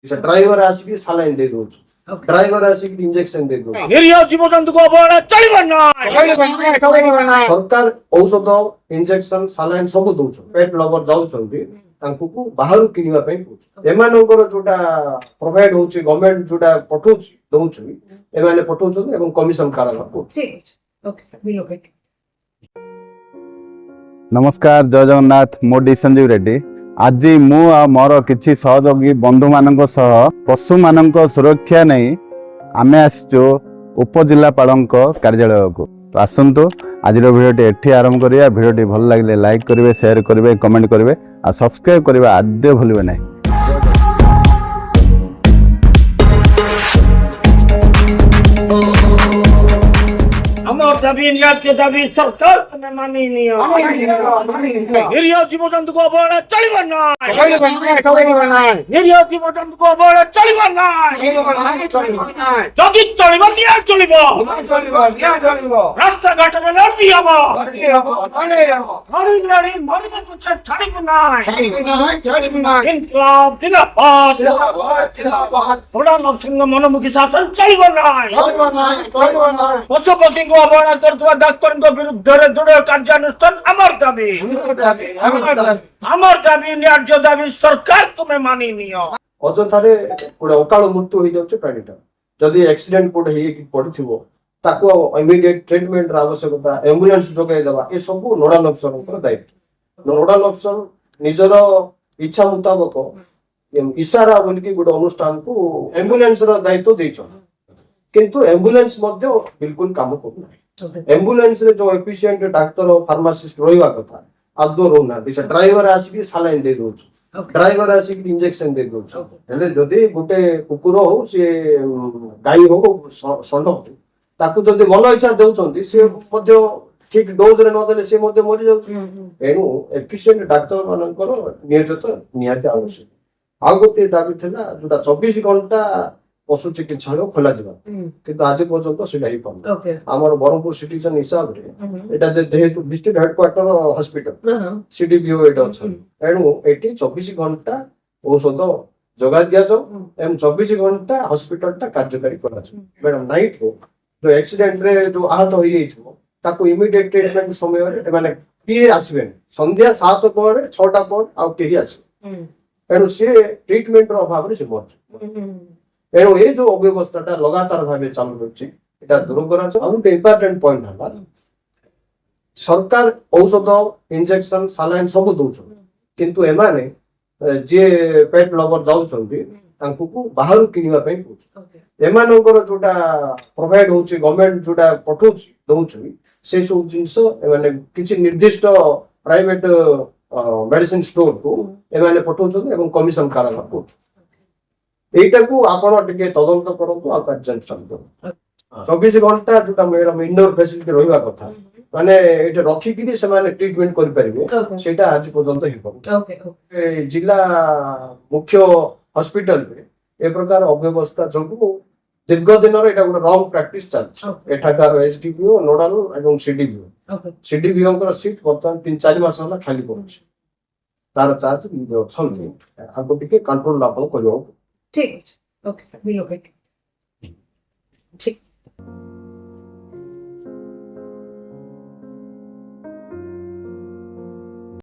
Driver आसिक saline दे दउछ ड्राइवर आसिक इंजेक्शन दे दउछ निरीह जीवजंतु को अवहेला चलिब ना सरकार औषध इंजेक्शन सालाइन सब दउछ पेट लवर जाउछन्ती तांकु को बाहर किनिबा पई पउछ एमानकर जोटा प्रोवाइड होछि गवर्नमेंट जोटा पठौछि दउछ एमाने पठौछन्ती एवं कमिशन कारागार पउछ। ठीक अछि ओके बिलोकेट। नमस्कार जय जगन्नाथ मो डी संजीव रेड्डी आज मु मोर किछि सहयोगी बंधु मानक सह पशु मानक सुरक्षा नहीं आमे आसचो उपजिलापालक कार्यालय को तो आसंतु आज भिडियोटी एठी आरंभ करिया। भिडियोटी भल लागिले लाइक करिवे शेयर करिवे कमेंट करिवे आ सब्सक्राइब करिवे आद्य भूलिबे नहीं। अमर दाबी न्याय दाबी सरकार तुम्हें मानी नहीं निरीह जीवजंतु को अवहेला चलिब ना निरीह जीवजंतु को अवहेला चलिब ना जदि चलिब निया चलिब रास्ता घाट रे लड़ी हबो लड़ी लड़ी मरबे पछे छाड़िब ना इनकलाब जिंदाबाद थोड़ा नरसिंह मनमुखी शासन चलिब ना पशु पक्षी को अवहेला करथुवा डाक्टर को विरुद्ध रे दृढ़ कार्यानुष्ठान अमर दाबी न्याय दाबी सरकार तुम्हें मानी नियो। अजथारे गोटे अकाल मृत्यु हो जाउछ प्राणीटा जदि एक्सीडेंट कोड हे कि पड़थिबो ताको इमीडिएट ट्रीटमेंट रा आवश्यकता एम्बुलेंस जोगाई देबा ए सब नोडल अफसर को दायित्व। नोडल अफसर निजर इच्छा मुताबिक इशारा बोलकी गोटे अनुष्ठान को एम्बुलेंस रो दायित्व दैछ किंतु एम्बुलेंस मध्ये बिल्कुल काम करू एम्बुलेंस रे जो एफिशिएंट डाक्टर फार्मासिस्ट रहिवा कथा आदो रोना दिस ड्राइवर आसिक सालाइन दे दउछ ड्राइवर आसिक इंजेक्शन दे दउछ हेले जदि गोटे कुकुर हो से गाई हो षंड हो ताकू जदि मन इच्छा देउछन्ती से मध्ये ठीक डोज रे न देले से मध्ये मरि जाउछ एनु एफिशिएंट डाक्टर मानकर नियोजित निहाती आवश्यक। आ गोटे दाबी थिला जोटा 24 घंटा पशु चिकित्सालय खोला जिबा किंतु आज पर्यंत सेटा ही पाउन हमर बरहमपुर सिटीजन हिसाब रे एटा जे जेहेतु डिस्ट्रिक्ट हेडक्वार्टर हॉस्पिटल सीडीपीओ एटा अछि एनु एटी 24 घंटा औषध जोगा दिया जो एम 24 घंटा हॉस्पिटल ता कार्यकारी करा छ मैडम नाइट हो जो एक्सीडेंट रे जो आहत होई एथो ताको इमीडिएट ट्रीटमेंट समय रे माने के आसीबे संध्या 7 पर 6 टा पर आ केही आसी एनु से ट्रीटमेंट रो अभाव रे से मर एणु ये जो अव्यवस्था लगातार भाव चालू रही दूर कर इम्पोर्टेंट पॉइंट है सरकार औषध इंजेक्शन सालाइन सब दौर किंतु एमाने जे पेट लवर जाऊँ बाहर किनिबा पई पउछ एमानकर जोटा प्रोवाइड होछि गवर्नमेंट जोटा पठौछि दउछ से सब जिंस एमाने किछि निर्दिष्ट प्राइवेट मेडिसिन स्टोर को एमाने पठौछन एवं कमिशन कारागार पउछ एटा को आपण टिके तदंत करंतु आ कार्यानुष्ठान करू 24 घंटा जोटा मैडम इंडोर फैसिलिटी रहिबा कथा माने एटा रखी कि से माने ट्रीटमेंट करि परिबे सेटा आज पर्यंत ही ओके जिला मुख्य हॉस्पिटल पे ए प्रकार अव्यवस्था जगु दीर्घ दिन रे एटा गोटे रॉन्ग प्रैक्टिस चल एठाकार एसडीपीओ नोडल एवं सीडीपीओ कर सीट वर्तमान 3-4 मास होला खाली पड़छ तार चार्ज जो छलती आगो टिके कंट्रोल लाभ करियो। ठीक अछि ओके बिलोकेट ठीक।